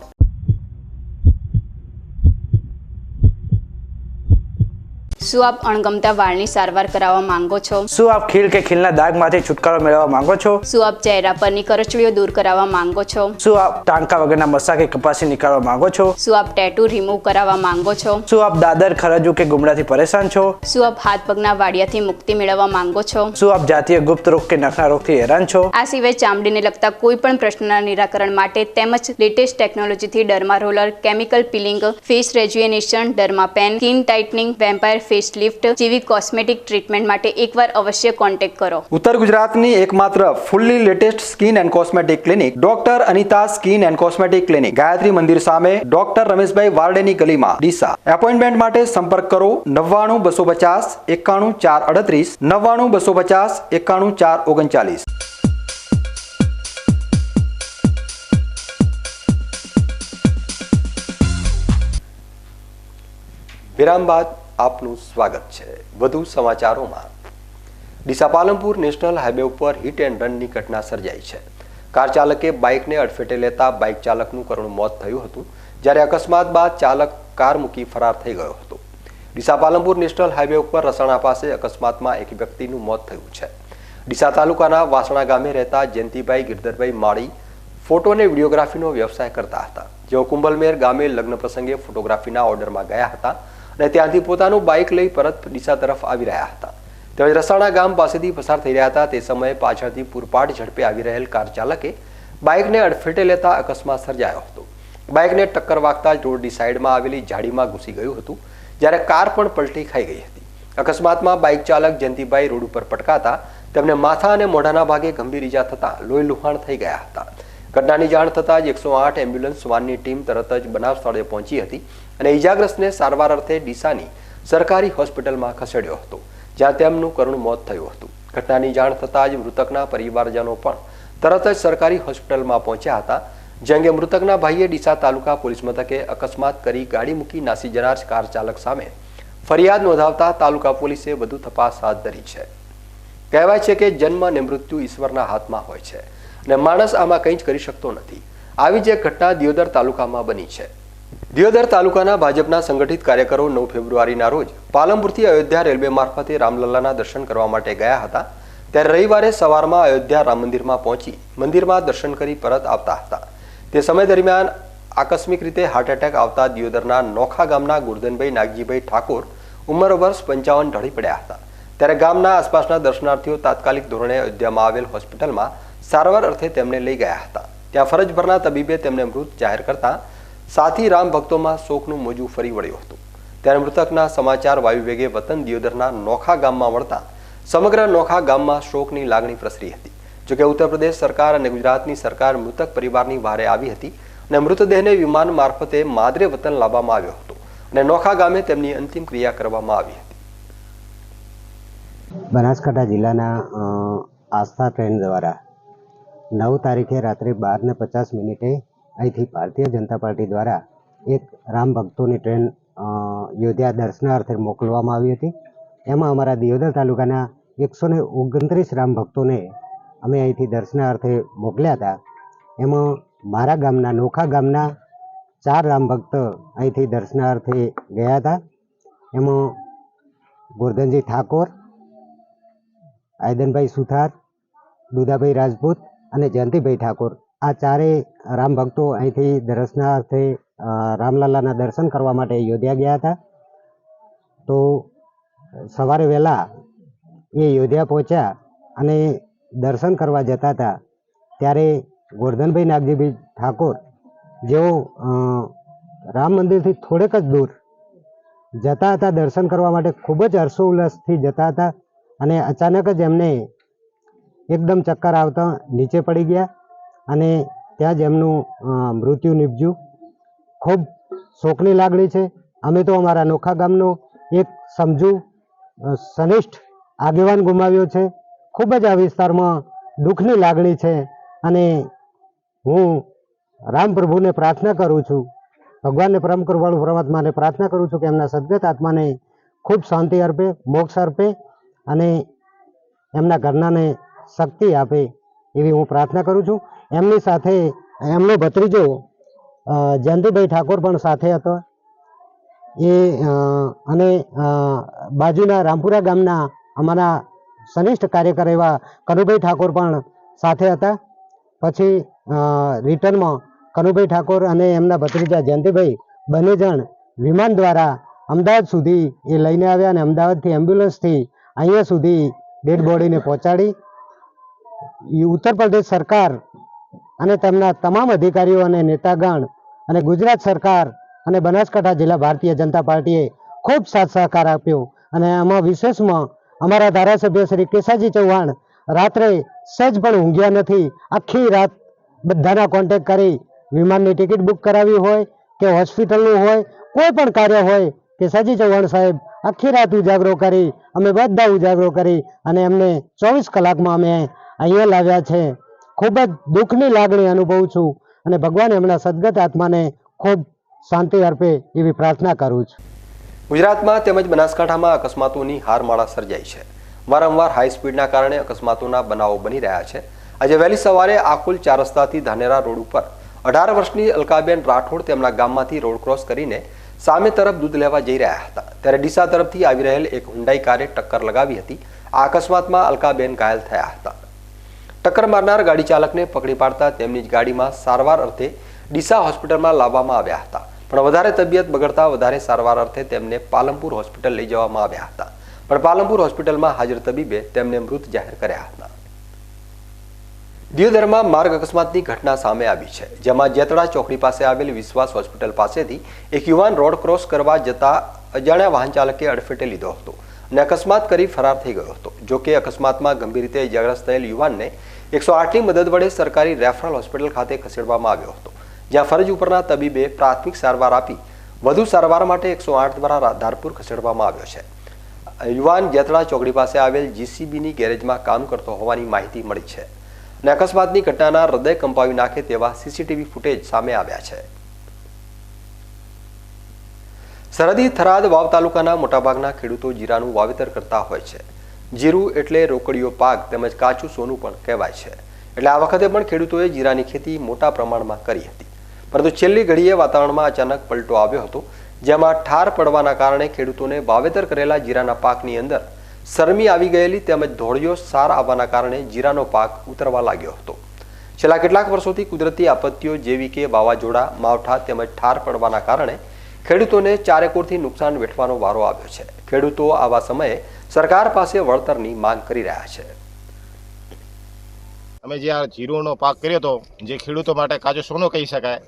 શું આપ અણગમતા વાળની સારવાર કરાવવા માંગો છો? શું આપ ખીલ કે ખીલના દાગમાંથી છુટકારો મેળવવા માંગો છો? શું આપ ચહેરા પરની કરચલીઓ દૂર કરાવવા માંગો છો? શું આપ ટાંકા વગરના મસા કે કપાસી નીકાળવા માંગો છો? શું આપ ટેટુ રિમૂવ કરાવવા માંગો છો? શું આપ દાદર ખરજુ કે ગુમડાથી પરેશાન છો? શું આપ હાથ પગના વાડિયાથી મુક્તિ મેળવવા માંગો છો? શું આપ જાતીય ગુપ્ત રોગ કે નખના રોગથી હેરાન છો? આ સિવાય ચામડીને લગતા કોઈ પણ પ્રશ્નના નિરાકરણ માટે તેમજ લેટેસ્ટ ટેકનોલોજીથી derma roller, chemical peeling, face rejuvenation, derma pen, skin tightening, vampire facial facelift જેવી કોસ્મેટિક ટ્રીટમેન્ટ માટે એકવાર અવશ્ય કોન્ટેક્ટ કરો. ઉત્તર ગુજરાતની એકમાત્ર fully latest skin and cosmetic clinic doctor Anita skin and cosmetic clinic, Gayatri Mandir સામે, ડોક્ટર રમેશભાઈ વારડેની ગલીમાં, ડીસા. એપોઇન્ટમેન્ટ માટે સંપર્ક કરો 99 250 91 438 99 250 91 439. વિરામ બાદ આપનું સ્વાગત છે. વધુ સમાચારોમાં. ડીસા પાલનપુર નેશનલ હાઈવે ઉપર હિટ એન્ડ રનની ઘટના સર્જાઈ છે. કાર ચાલકે બાઇકને અડફેટે લેતા બાઇક ચાલકનું કરુણ મોત થયું હતું, જ્યારે અકસ્માત બાદ ચાલક કાર મૂકી ફરાર થઈ ગયો હતો. ડીસા પાલનપુર નેશનલ હાઈવે ઉપર રસાણા પાસે અકસ્માતમાં એક વ્યક્તિનું મોત થયું છે. ડીસા તાલુકાના વાસણા ગામે રહેતા જયંતિભાઈ ગિરધરભાઈ માળી ફોટો અને વિડીયોગ્રાફીનો વ્યવસાય કરતા હતા, જેઓ કુંભલમેર ગામે લગ્ન પ્રસંગે ફોટોગ્રાફીના ઓર્ડરમાં ગયા હતા અને ત્યાંથી પોતાનું બાઇક લઈ પરત ડીસા તરફ આવી રહ્યા હતા. તેમજ રસાણા ગામ પાસેથી પસાર થઈ રહ્યા હતા તે સમયે પાછળથી પૂરપાટ ઝડપે આવી રહેલ કાર ચાલકે બાઇકને અડફેટે લેતા અકસ્માત સર્જાયો હતો. બાઇકને ટક્કર વાગતા જ રોડની સાઈડમાં આવેલી ઝાડીમાં ઘૂસી ગયું હતું, જ્યારે કાર પણ પલટી ખાઈ ગઈ હતી. અકસ્માતમાં બાઇક ચાલક જયંતિભાઈ રોડ ઉપર પટકાતા તેમને માથા અને મોઢાના ભાગે ગંભીર ઈજા થતા લોહી લુહાણ થઈ ગયા હતા. ઘટનાની જાણ થતાં જ 108 એમ્બ્યુલન્સ વાનની ટીમ તરત જ બનાવ સ્થળે પહોંચી હતી અને ઈજાગ્રસ્તને સારવાર અર્થે ડીસાની સરકારી હોસ્પિટલમાં ખસેડ્યો હતો, જ્યાં તેમનું કરુણ મોત થયું હતું. ઘટનાની જાણ થતાં જ મૃતકના પરિવારજનો પણ તરત જ સરકારી હોસ્પિટલમાં પહોંચ્યા હતા, જે અંગે મૃતકના ભાઈએ ડીસા તાલુકા પોલીસ મથકે અકસ્માત કરી ગાડી મૂકી નાસી જનાર કાર ચાલક સામે ફરિયાદ નોંધાવતા તાલુકા પોલીસે વધુ તપાસ હાથ ધરી છે. કહેવાય છે કે જન્મ અને મૃત્યુ ઈશ્વરના હાથમાં હોય છે અને માણસ આમાં કંઈ જ કરી શકતો નથી. આવી જ એક ઘટના દિયોદર તાલુકામાં બની છે. દિયોદર તાલુકાના ભાજપના સંગઠિત કાર્યકરો 9 ફેબ્રુઆરીના રોજ પાલનપુરથી અયોધ્યા રેલવે મારફતે રામલલ્લાના દર્શન કરવા માટે ગયા હતા, ત્યારે રવિવારે સવારમાં અયોધ્યા રામ મંદિરમાં પહોંચી મંદિરમાં દર્શન કરી પરત આવતા હતા. તે સમય દરમિયાન આકસ્મિક રીતે હાર્ટ એટેક આવતા દિયોદરના નોખા ગામના ગોરધનભાઈ નાગજીભાઈ ઠાકોર ઉંમર વર્ષ 55 ઢળી પડ્યા હતા. ત્યારે ગામના આસપાસના દર્શનાર્થીઓ તાત્કાલિક ધોરણે અયોધ્યામાં આવેલ હોસ્પિટલમાં સારવાર અર્થે તેમને લઈ ગયા હતા. ત્યાં ફરજ ભરના તબીબે તેમને મૃત જાહેર કરતા સાથી રામ ભક્તોમાં શોકનું મોજું ફરી વળ્યું હતું. ત્યારે મૃતકના સમાચાર વાયુવેગે વતન દિયોદરના નોખા ગામમાં વળતા સમગ્ર નોખા ગામમાં શોકની લાગણી પ્રસરી હતી. જોકે ઉત્તર પ્રદેશ સરકાર અને ગુજરાતની સરકાર મૃતક પરિવારની વહારે આવી હતી અને મૃતદેહને વિમાન મારફતે માદરે વતન લાવવામાં આવ્યો હતો અને નોખા ગામે તેમની અંતિમ ક્રિયા કરવામાં આવી હતી. બનાસકાંઠા જિલ્લાના આસ્થા ટ્રેન દ્વારા 9 તારીખે રાત્રે 12:50 અહીંથી ભારતીય જનતા પાર્ટી દ્વારા એક રામ ભક્તોની ટ્રેન અયોધ્યા દર્શનાર્થે મોકલવામાં આવી હતી. એમાં અમારા દિયોદર તાલુકાના 129 રામ ભક્તોને અમે અહીંથી દર્શનાર્થે મોકલ્યા હતા. એમાં મારા ગામના નોખા ગામના 4 રામ ભક્ત અહીંથી દર્શનાર્થે ગયા હતા. એમાં ગોરધનજી ઠાકોર, આયદનભાઈ સુથાર, દુદાભાઈ રાજપૂત અને જયંતિભાઈ ઠાકોર, આ ચારેય રામ ભક્તો અહીંથી દર્શનાર્થે રામલલ્લાના દર્શન કરવા માટે અયોધ્યા ગયા હતા. તો સવારે વહેલા એ અયોધ્યા પહોંચ્યા અને દર્શન કરવા જતા હતા ત્યારે ગોરધનભાઈ નાગજીભાઈ ઠાકોર જેઓ રામ મંદિરથી થોડેક જ દૂર જતા હતા દર્શન કરવા માટે, ખૂબ જ હર્ષોલ્લાસથી જતા હતા અને અચાનક જ એમને એકદમ ચક્કર આવતા નીચે પડી ગયા અને ત્યાં જ એમનું મૃત્યુ નીપજ્યું. ખૂબ શોકની લાગણી છે. અમે તો અમારા નોખા ગામનો એક સમજુ સનિષ્ઠ આગેવાન ગુમાવ્યો છે. ખૂબ જ આ વિસ્તારમાં દુઃખની લાગણી છે અને હું રામ પ્રભુને પ્રાર્થના કરું છું, ભગવાનને પરમ કૃપાળુ પરમાત્માને પ્રાર્થના કરું છું કે એમના સદગત આત્માને ખૂબ શાંતિ અર્પે, મોક્ષ અર્પે અને એમના ઘરનાને શક્તિ આપે એવી હું પ્રાર્થના કરું છું. એમની સાથે એમનો ભત્રીજો જયંતિભાઈ ઠાકોર પણ સાથે હતો. એ અને બાજુના રામપુરા ગામના અમારા સનિષ્ઠ કાર્યકર એવા કનુભાઈ ઠાકોર પણ સાથે હતા. પછી રિટર્નમાં કનુભાઈ ઠાકોર અને એમના ભત્રીજા જયંતિભાઈ બંને જણ વિમાન દ્વારા અમદાવાદ સુધી એ લઈને આવ્યા અને અમદાવાદથી એમ્બ્યુલન્સથી અહીંયા સુધી ડેડ બોડીને પહોંચાડી. ઉત્તર પ્રદેશ સરકાર અને તેમના તમામ અધિકારીઓ અને નેતાગણ અને ગુજરાત સરકાર અને બનાસકાંઠા જિલ્લા ભારતીય જનતા પાર્ટીએ ખૂબ સાથ સહકાર આપ્યો અને આમાં વિશેષમાં અમારા ધારાસભ્ય શ્રી કેસાજી ચૌહાણ રાત્રે સહેજ પણ ઊંઘ્યા નથી. આખી રાત બધાના કોન્ટેક્ટ કરી વિમાનની ટિકિટ બુક કરાવી હોય કે હોસ્પિટલનું હોય, કોઈ પણ કાર્ય હોય, કેસાજી ચૌહાણ સાહેબ આખી રાત ઉજાગરો કરી, અમે બધા ઉજાગરો કરી અને એમને 24 કલાકમાં અમે અહીંયા લાવ્યા છે. ખૂબ જ દુઃખની લાગણી અનુભવું છું અને ભગવાન એમના સદગત આત્માને ખૂબ શાંતિ અર્પે એવી પ્રાર્થના કરું છું. ગુજરાતમાં તેમજ બનાસકાંઠામાં અકસ્માતોની હારમાળા સર્જાઈ છે. વારંવાર હાઈ સ્પીડના કારણે અકસ્માતોના બનાવો બની રહ્યા છે. આજે વહેલી સવારે આકુલ 4 રસ્તાથી ધાનેરા રોડ ઉપર 18 વર્ષની અલકાબેન રાઠોડ તેમના ગામમાંથી રોડ ક્રોસ કરીને સામે તરફ દૂધ લેવા જઈ રહ્યા હતા, ત્યારે ડીસા તરફથી આવી રહેલ એક હુન્ડાઈ કારે ટક્કર લગાવી હતી. આ અકસ્માતમાં અલકાબેન ઘાયલ થયા હતા. ટક્કર મારનાર ગાડી ચાલકને પકડી પાડતા તેમની જ ગાડીમાં સારવાર અર્થે ડીસા હોસ્પિટલમાં લાવવામાં આવ્યા હતા, પણ વધારે તબિયત બગડતા વધારે સારવાર અર્થે તેમને પાલનપુર હોસ્પિટલ લઈ જવામાં આવ્યા હતા, પણ પાલનપુર હોસ્પિટલમાં હાજર તબીબે તેમને મૃત જાહેર કર્યા હતા. દિયોદરમાં માર્ગ અકસ્માતની ઘટના સામે આવી છે, જેમાં જેતડા ચોકડી પાસે આવેલ વિશ્વાસ હોસ્પિટલ પાસેથી એક યુવાન રોડ ક્રોસ કરવા જતા અજાણ્યા વાહન ચાલકે અડફેટે લીધો હતો અને અકસ્માત કરી ફરાર થઈ ગયો હતો. જોકે અકસ્માતમાં ગંભીર રીતે ઇજાગ્રસ્ત થયેલ યુવાનને 108ની મદદ વડે સરકારી રેફરલ હોસ્પિટલ ખાતે ખસેડવામાં આવ્યો હતો, જ્યાં ફરજ ઉપરના તબીબે પ્રાથમિક સારવાર આપી વધુ સારવાર માટે 108 દ્વારા રાધારપુર ખસેડવામાં આવ્યો છે. યુવાન જેતડા ચોકડી પાસે આવેલ જીસીબીની ગેરેજમાં કામ કરતો હોવાની માહિતી મળી છે અને અકસ્માતની ઘટનાના હૃદય કંપાવી નાખે તેવા સીસીટીવી ફૂટેજ સામે આવ્યા છે. સરહદી થરાદ વાવ તાલુકાના મોટાભાગના ખેડૂતો જીરાનું વાવેતર કરતા હોય છે. જીરું એટલે રોકડીયો પાક તેમજ કાચું સોનું પણ કહેવાય છે, એટલે આ વખતે પણ ખેડૂતોએ જીરાની ખેતી મોટા પ્રમાણમાં કરી હતી, પરંતુ છેલ્લી ઘડીએ વાતાવરણમાં અચાનક પલટો આવ્યો હતો, જેમાં ઠાર પડવાના કારણે ખેડૂતોને વાવેતર કરેલા જીરાના પાકની અંદર શરમી આવી ગયેલી તેમજ ધોળિયો સાર આવવાના કારણે જીરાનો પાક ઉતરવા લાગ્યો હતો. છેલ્લા કેટલાક વર્ષોથી કુદરતી આપત્તિઓ જેવી કે વાવાઝોડા, માવઠા તેમજ ઠાર પડવાના કારણે ખેડૂતોને ચારેકોરથી નુકસાન વેઠવાનો વારો આવ્યો છે. ખેડૂતો આવા સમયે સરકાર પાસે વળતરની માંગ કરી રહ્યા છે. અમે જે આ જીરુનો પાક કર્યો હતો, જે ખેડૂતો માટે કાચો સોનો કહી શકાય,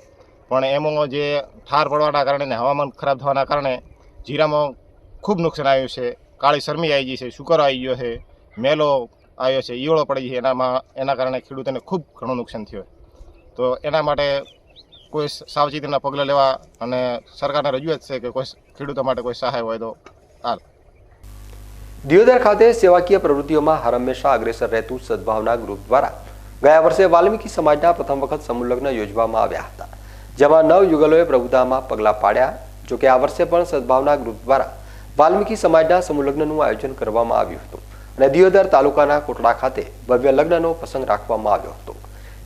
પણ એમાં જે ઠાર પડવાના કારણે હવામાન ખરાબ થવાના કારણે જીરામાં ખૂબ નુકસાન આવ્યું છે. કાળી શરમી આવી ગઈ છે, સુકરો આવી ગયો છે, મેલો આવ્યો છે, ઈયળો પડી છે. એના કારણે ખેડૂતોને ખૂબ ઘણું નુકસાન થયું. તો એના માટે કોઈ સાવચેતીના પગલાં લેવા અને સરકારને રજૂઆત છે કે કોઈ ખેડૂતો માટે કોઈ સહાય હોય તો હાલ. દિયોદર ખાતે સેવાકીય પ્રવૃત્તિઓમાં હંમેશા અગ્રેસર રહેતું સદભાવના ગ્રુપ દ્વારા ગયા વર્ષે વાલ્મીકી સમાજના પ્રથમ વખત સમૂહ લગ્ન યોજવામાં આવ્યા હતા, જેમાં 9 યુગલોએ પ્રભુતામાં પગલાં પાડ્યા. જોકે આ વર્ષે પણ સદભાવના ગ્રુપ દ્વારા વાલ્મીકી સમાજના સમૂહ લગ્નનું આયોજન કરવામાં આવ્યું હતું અને દિયોદર તાલુકાના કોટડા ખાતે ભવ્ય લગ્નનો પ્રસંગ રાખવામાં આવ્યો હતો,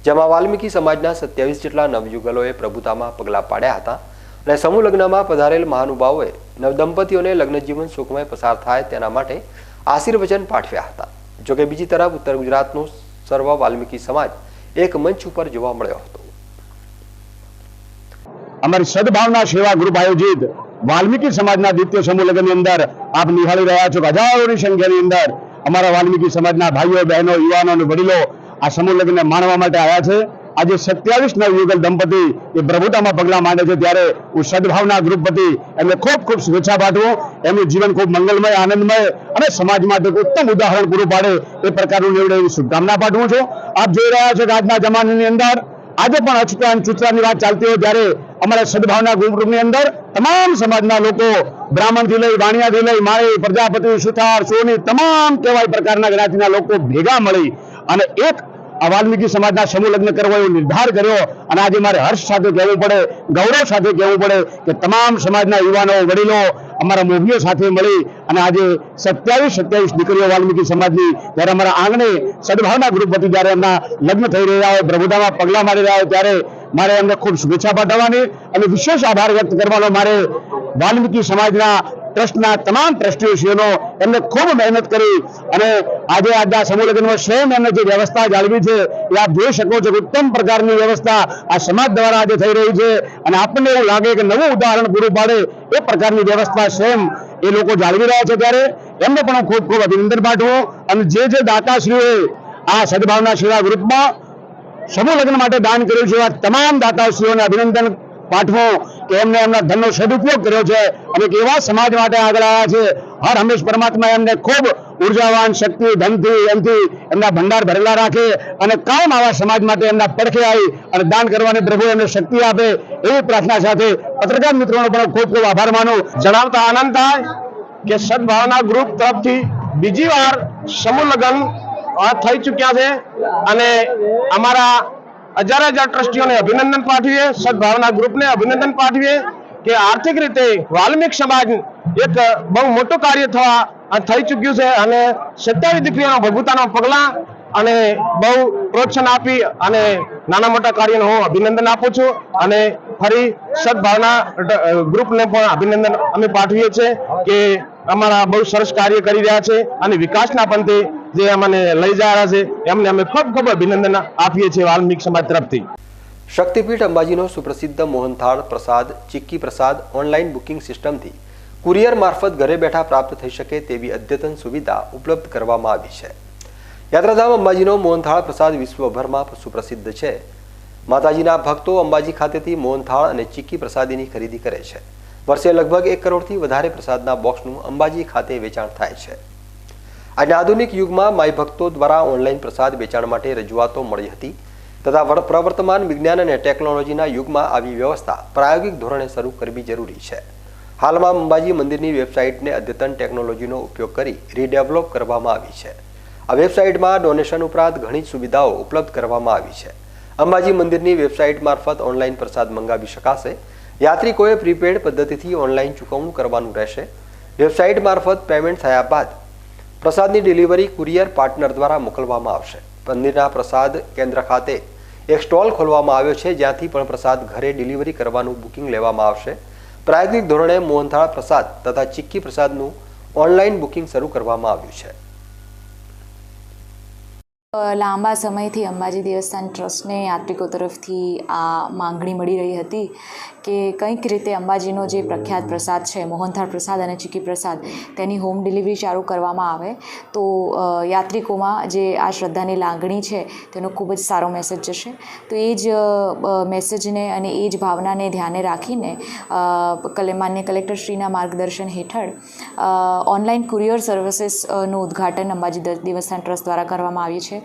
જેમાં વાલ્મીકી સમાજના 27 જેટલા નવયુગલોએ પ્રભુતામાં પગલાં પાડ્યા હતા અને સમૂહ લગ્નમાં પધારેલ મહાનુભાવોએ નવદંપતીઓને લગ્ન જીવન સુખમય પસાર થાય તેના માટે આશીર્વચન પાઠવ્યા હતા. જોકે બીજી તરફ ઉત્તર ગુજરાતનો સર્વ વાલ્મીકી સમાજ એક મંચ ઉપર જોવા મળ્યો હતો. અમારી સદભાવના સેવા ગ્રુપ આયોજિત વાલ્મીકી સમાજના દ્વિતીય સમૂહ લગ્નની અંદર આપ નિહાળી રહ્યા છો કે હજારોની સંખ્યાની અંદર અમારા વાલ્મીકી સમાજના ભાઈઓ, બહેનો, યુવાનો અને વડીલો આ સમૂહ લગ્નને માણવા માટે આવ્યા છે. આજે 27 નવયુગલ દંપતી એ પ્રભુતામાં પગલાં માંડે છે, ત્યારે હું સદભાવના ગ્રુપ વતી એમને ખૂબ ખૂબ શુભેચ્છા પાઠવું. એમનું જીવન ખૂબ મંગલમય, આનંદમય અને સમાજ માટે ઉત્તમ ઉદાહરણ પૂરું પાડે એ પ્રકારનું નીવડે એવી શુભકામના પાઠવું છું. આપ જોઈ રહ્યા છો કે આજના જમાનાની અંદર આજે પણ અછૂતા અને ચૂતરાની વાત ચાલતી હોય ત્યારે અમારા સદભાવના ગ્રુપની અંદર તમામ સમાજના લોકો, બ્રાહ્મણથી લઈ વાણિયાથી લઈ માળી, પ્રજાપતિ, સુથાર, સોની તમામ કહેવાય પ્રકારના જ્ઞાતિના લોકો ભેગા મળી અને એક આ વાલ્મીકી સમાજના સમૂહ લગ્ન કરવો એવો નિર્ધાર કર્યો. અને આજે મારે હર્ષ સાથે કહેવું પડે, ગૌરવ સાથે કહેવું પડે કે તમામ સમાજના યુવાનો, વડીલો, અમારા મોભીઓ સાથે મળી અને આજે 27 દીકરીઓ વાલ્મીકી સમાજની જ્યારે અમારા આંગણે સદભાવના ગ્રુપ વતી જ્યારે એમના લગ્ન થઈ રહ્યા હોય, પ્રભુતામાં પગલાં મારી રહ્યા હોય, ત્યારે મારે એમને ખૂબ શુભેચ્છા પાઠવવાની અને વિશેષ આભાર વ્યક્ત કરવાનો મારે વાલ્મીકી સમાજના ટ્રસ્ટના તમામ ટ્રસ્ટીઓનો એમને ખૂબ મહેનત કરી અને આજે આજના સમૂહ લગ્નમાં સ્વયં એમને જે વ્યવસ્થા જાળવી છે એ આપ જોઈ શકો છો કે ઉત્તમ પ્રકારની વ્યવસ્થા આ સમાજ દ્વારા આજે થઈ રહી છે અને આપણને એવું લાગે કે નવું ઉદાહરણ પૂરું પાડે એ પ્રકારની વ્યવસ્થા સ્વયં એ લોકો જાળવી રહ્યા છે. ત્યારે એમને પણ હું ખૂબ ખૂબ અભિનંદન પાઠવું અને જે દાતાશ્રીઓએ આ સદભાવના સેવા ગ્રુપમાં સમૂહ લગ્ન માટે દાન કર્યું છે એવા તમામ દાતાશ્રીઓને અભિનંદન પાઠવો કે એમને એમના ધનનો સદુપયોગ કર્યો છે અને કેવા સમાજ માટે આગળ આવ્યા છે. હર હંમેશ પરમાત્મા એમને ખૂબ ઉર્જાવાન, શક્તિ, ધનથી એમથી એમના ભંડાર ભરેલા રાખે અને કાયમ આવા સમાજ માટે એમના પડખે આવી અને દાન કરવાની પ્રભુ એમને શક્તિ આપે એવી પ્રાર્થના સાથે પત્રકાર મિત્રોનો પણ ખૂબ ખૂબ આભાર માનું. જણાવતા આનંદ થાય કે સદભાવના ગ્રુપ તરફથી બીજી વાર સમૂહ લગ્ન થઈ ચૂક્યા છે અને અમારા હજાર ટ્રસ્ટીઓને અભિનંદન પાઠવીએ, સદભાવના ગ્રુપને અભિનંદન પાઠવીએ કે આર્થિક રીતે વાલ્મિક સમાજ એક બહુ મોટું કાર્ય થઈ ચૂક્યું છે અને 27 દીકરીઓના ભગવતાના પગલા અને બહુ પ્રોત્સાહન આપી અને નાના મોટા કાર્યને હું અભિનંદન આપું છું અને ફરી સદભાવના ગ્રુપને પણ અભિનંદન અમે પાઠવીએ છીએ કે અમારા બહુ સરસ કાર્ય કરી રહ્યા છે અને વિકાસના પંથે જે અમને લઈ જઈ રહ્યા છે એમને અમે ખૂબ ખૂબ અભિનંદન આપીએ છીએ વાલ્મિક સમાજ તરફથી. શક્તિપીઠ અંબાજીનો સુપ્રસિદ્ધ મોહનથાળ પ્રસાદ, ચિક્કી પ્રસાદ ઓનલાઈન બુકિંગ સિસ્ટમથી કુરિયર મારફત ઘરે બેઠા પ્રાપ્ત થઈ શકે તેવી અદ્યતન સુવિધા ઉપલબ્ધ કરવામાં આવી છે. યાત્રાધામ અંબાજીનો મોહનથાળ પ્રસાદ વિશ્વભરમાં સુપ્રસિદ્ધ છે. માતાજીના ભક્તો અંબાજી ખાતેથી મોહનથાળ અને ચિક્કી પ્રસાદીની ખરીદી કરે છે. વર્ષે લગભગ 1 કરોડથી વધારે પ્રસાદના બોક્સનું અંબાજી ખાતે વેચાણ થાય છે. આજના આધુનિક યુગમાં માઈ ભક્તો દ્વારા ઓનલાઈન પ્રસાદ વેચાણ માટે રજૂઆતો મળી હતી તથા પ્રવર્તમાન વિજ્ઞાન અને ટેકનોલોજીના યુગમાં આવી વ્યવસ્થા પ્રાયોગિક ધોરણે શરૂ કરવી જરૂરી છે. હાલમાં અંબાજી મંદિરની વેબસાઇટને અદ્યતન ટેકનોલોજીનો ઉપયોગ કરી રીડેવલપ કરવામાં આવી છે. આ વેબસાઇટમાં ડોનેશન ઉપરાંત ઘણી સુવિધાઓ ઉપલબ્ધ કરવામાં આવી છે. અંબાજી મંદિરની વેબસાઇટ મારફત ઓનલાઈન પ્રસાદ મંગાવી શકાશે. યાત્રિકોએ પ્રીપેડ પદ્ધતિથી ઓનલાઈન ચૂકવણું કરવાનું રહેશે. વેબસાઇટ મારફત પેમેન્ટ થયા બાદ પ્રસાદની ડિલિવરી કુરિયર પાર્ટનર દ્વારા મોકલવામાં આવશે. મંદિરના પ્રસાદ કેન્દ્ર ખાતે એક સ્ટોલ ખોલવામાં આવ્યો છે જ્યાંથી પણ પ્રસાદ ઘરે ડિલિવરી કરવાનું બુકિંગ લેવામાં આવશે. પ્રાયોગિક ધોરણે મોહનથાળ પ્રસાદ તથા ચિક્કી પ્રસાદનું ઓનલાઈન બુકિંગ શરૂ કરવામાં આવ્યું છે. લાંબા સમયથી અંબાજી દેવસ્થાન ટ્રસ્ટને યાત્રિકો તરફથી આ માંગણી મળી રહી હતી કે કંઈક રીતે અંબાજીનો જે પ્રખ્યાત પ્રસાદ છે મોહનથાળ પ્રસાદ અને ચિક્કી પ્રસાદ તેની હોમ ડિલિવરી ચાલુ કરવામાં આવે તો યાત્રિકોમાં જે આ શ્રદ્ધાની લાગણી છે તેનો ખૂબ જ સારો મેસેજ જશે. તો એ જ મેસેજને અને એ જ ભાવનાને ધ્યાને રાખીને માન્ય કલેક્ટરશ્રીના માર્ગદર્શન હેઠળ ઓનલાઈન કુરિયર સર્વિસીસનું ઉદ્ઘાટન અંબાજી દેવસ્થાન ટ્રસ્ટ દ્વારા કરવામાં આવ્યું છે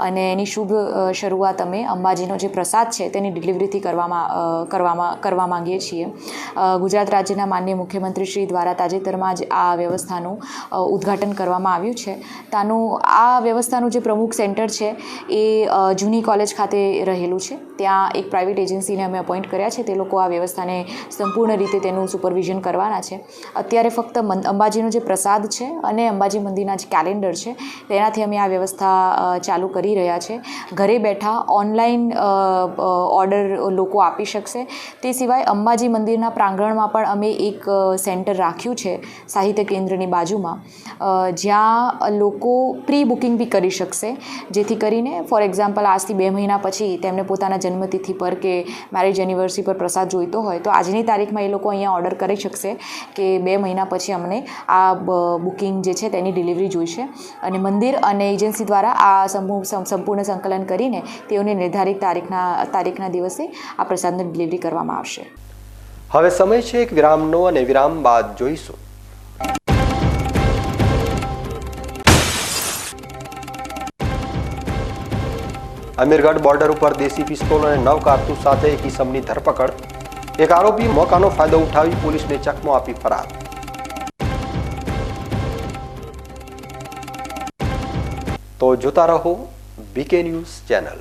અને એની શુભ શરૂઆત અમે અંબાજીનો જે પ્રસાદ છે તેની ડિલિવરીથી કરવા માંગીએ છીએ. ગુજરાત રાજ્યના માનનીય મુખ્યમંત્રી શ્રી દ્વારા તાજેતરમાં જ આ વ્યવસ્થાનું ઉદ્ઘાટન કરવામાં આવ્યું છે. આ વ્યવસ્થાનું જે પ્રમુખ સેન્ટર છે એ જૂની કોલેજ ખાતે રહેલું છે. ત્યાં એક પ્રાઇવેટ એજન્સીને અમે અપોઇન્ટ કર્યા છે. તે લોકો આ વ્યવસ્થાને સંપૂર્ણ રીતે તેનું સુપરવિઝન કરવાના છે. અત્યારે ફક્ત અંબાજીનો જે પ્રસાદ છે અને અંબાજી મંદિરના જે કેલેન્ડર છે તેનાથી અમે આ વ્યવસ્થા ચાલુ કરી રહ્યા છે. ઘરે બેઠા ઓનલાઈન ઓર્ડર લોકો આપી શકશે. તે સિવાય અંબાજી મંદિરના પ્રાંગણમાં પણ અમે એક સેન્ટર રાખ્યું છે સાહિત્ય કેન્દ્રની બાજુમાં જ્યાં લોકો પ્રી બુકિંગ બી કરી શકશે. જેથી કરીને ફોર એક્ઝામ્પલ આજથી 2 મહિના પછી તેમને પોતાના જન્મતિથિ પર કે મેરેજ એનિવર્સરી પર પ્રસાદ જોઈતો હોય તો આજની તારીખમાં એ લોકો અહીંયા ઓર્ડર કરી શકશે કે 2 મહિના પછી અમને આ બુકિંગ જે છે તેની ડિલિવરી જોઈશે અને મંદિર અને એજન્સી દ્વારા આ સંપૂર્ણ સંકલન કરીને તેઓને નિર્ધારિત તારીખના દિવસે આ પ્રસાદની ડિલિવરી કરવામાં આવશે. હવે સમય છે એક વિરામનો અને વિરામ બાદ જોઈશું અમીરગઢ બોર્ડર ઉપર દેશી પિસ્તોલ અને 9 કારતૂસ સાથે એક ઇસમની ધરપકડ. એક આરોપી મોકાનો ફાયદો ઉઠાવી પોલીસને ચકમો આપી ફરાર. તો જોતા રહો બીકે ન્યૂઝ ચેનલ.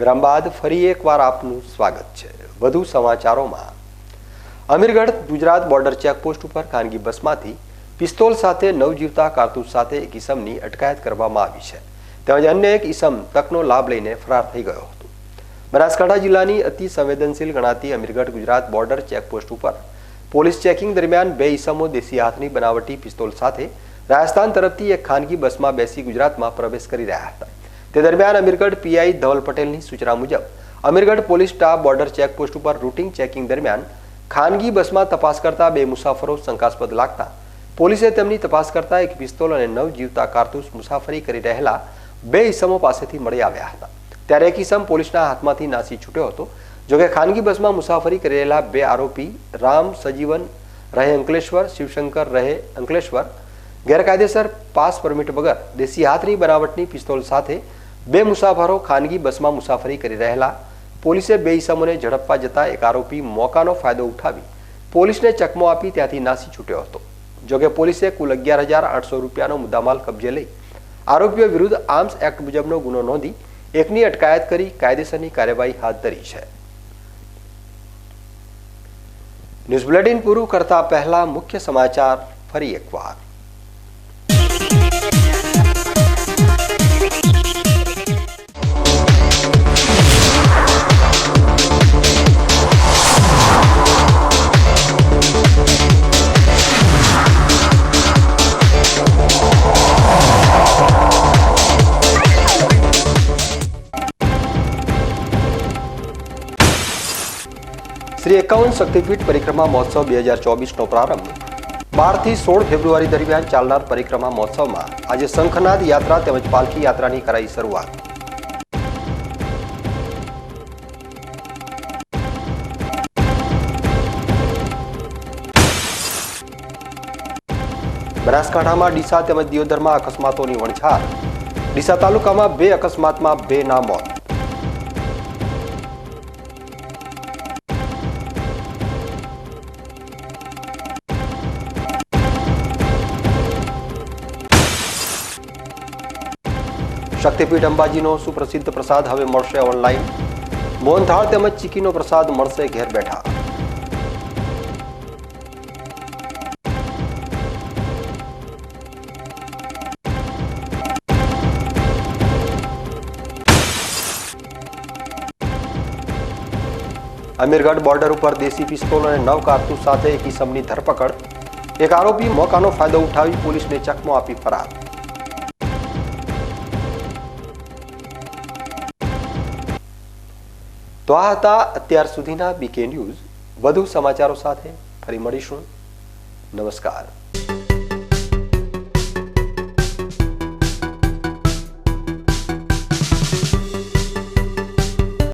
વિરામ બાદ ફરી એકવાર આપનું સ્વાગત છે. વધુ સમાચારોમાં અમીરગઢ ગુજરાત બોર્ડર ચેકપોસ્ટ ઉપર ખાનગી બસમાંથી પિસ્તોલ સાથે નવજીવતા કારતૂસ સાથે એક ઈસમની અટકાયત કરવામાં આવી છે. તેમજ અન્ય એક ઈસમ તકનો લાભ લઈને ફરાર થઈ ગયો હતો. બનાસકાંઠા જિલ્લાની અતિ સંવેદનશીલ ગણાતી અમીરગઢ ગુજરાત બોર્ડર ચેકપોસ્ટ ઉપર પોલીસ ચેકિંગ દરમિયાન બે ઈસમો દેશી હાથની બનાવટી પિસ્તોલ સાથે રાજસ્થાન તરફથી એક ખાનગી બસમાં બેસી ગુજરાતમાં પ્રવેશ કરી રહ્યા હતા. તે દરમિયાન અમીરગઢ પીઆઈ ધવલ પટેલની સૂચના મુજબ Amirgadh police staff border checkpost ઉપર રૂટિંગ ચેકિંગ દરમિયાન ખાનગી બસમાં તપાસ કરતા બે મુસાફરો શંકાસ્પદ લાગતા પોલીસે તેમની તપાસ કરતા એક પિસ્તોલ અને નવજીવતા કારતૂસ મુસાફરી કરી રહેલા બે ઈસમો પાસેથી મળી આવ્યા હતા. ત્યારે એક ઈસમ પોલીસના હાથમાંથી નાસી છૂટ્યો હતો. જોકે ખાનગી બસમાં મુસાફરી કરી રહેલા બે આરોપી રામ સજીવન રહે અંકલેશ્વર, શિવશંકર રહે અંકલેશ્વર ગેરકાયદેસર પાસ પરમિટ વગર દેશી હાથની બનાવટની પિસ્તોલ સાથે બે મુસાફરો ખાનગી બસમાં મુસાફરી કરી રહેલા પોલીસે બે ઈસમોને ઝડપવા જતા એક આરોપી મોકાનો ફાયદો ઉઠાવી પોલીસને ચકમો આપી ત્યાંથી નાસી છૂટ્યો હતો. જોકે પોલીસે કુલ 11,800 રૂપિયાનો મુદ્દામાલ કબજે લઈ આરોપીઓ વિરુદ્ધ આર્મ્સ એક્ટ મુજબનો ગુનો નોંધી એકની અટકાયત કરી કાયદેસરની કાર્યવાહી હાથ ધરી છે. ન્યૂઝ બુલેટિન પૂરું કરતા પહેલા મુખ્ય સમાચાર ફરી એકવાર. શ્રી 51 શક્તિપીઠ પરિક્રમા મહોત્સવ 2024નો પ્રારંભ 12 થી 16 ફેબ્રુઆરી દરમિયાન ચાલનાર પરિક્રમા મહોત્સવમાં આજે શંખનાદ યાત્રા તેમજ પાલખી યાત્રાની કરાઈ શરૂઆત. બનાસકાંઠામાં ડીસા તેમજ દિયોદરમાં અકસ્માતોની વણઝાર. ડીસા તાલુકામાં 2 અકસ્માતમાં 2 ના મોત. શક્તિપીઠ અંબાજીનો સુપ્રસિદ્ધ પ્રસાદ હવે મળશે ઓનલાઈન. મોહનથાળ તેમજ ચીકીનો પ્રસાદ મળશે ઘેર બેઠા. અમીરગઢ બોર્ડર ઉપર દેશી પિસ્તોલ અને 9 કારતૂસ સાથે એક ઈસમની ધરપકડ. એક આરોપી મોકાનો ફાયદો ઉઠાવી પોલીસને ચકમો આપી ફરાર. તો આ હતા અત્યાર સુધીના બીકે ન્યૂઝ. વધુ સમાચારો સાથે ફરી મળીશું. નમસ્કાર.